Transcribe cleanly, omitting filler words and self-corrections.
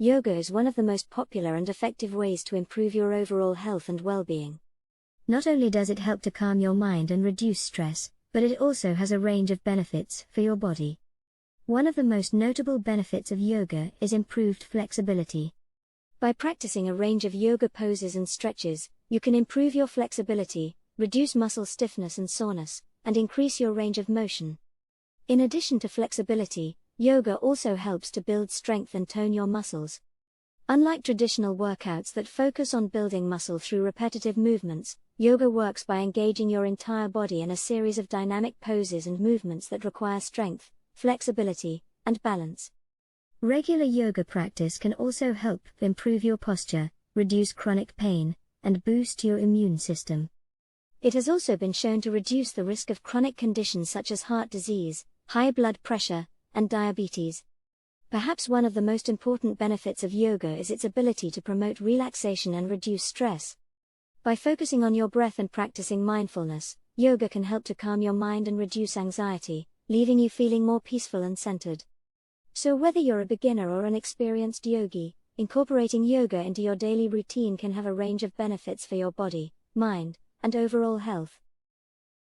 yoga is one of the most popular and effective ways to improve your overall health and well-being. Not only does it help to calm your mind and reduce stress, but it also has a range of benefits for your body. One of the most notable benefits of yoga is improved flexibility. By practicing a range of yoga poses and stretches, you can improve your flexibility, reduce muscle stiffness and soreness, and increase your range of motion. In addition to flexibility, yoga also helps to build strength and tone your muscles. Unlike traditional workouts that focus on building muscle through repetitive movements, yoga works by engaging your entire body in a series of dynamic poses and movements that require strength, flexibility, and balance. Regular yoga practice can also help improve your posture, reduce chronic pain, and boost your immune system. It has also been shown to reduce the risk of chronic conditions such as heart disease, high blood pressure, and diabetes. Perhaps one of the most important benefits of yoga is its ability to promote relaxation and reduce stress. By focusing on your breath and practicing mindfulness, yoga can help to calm your mind and reduce anxiety, leaving you feeling more peaceful and centered. So whether you're a beginner or an experienced yogi, incorporating yoga into your daily routine can have a range of benefits for your body, mind, and overall health.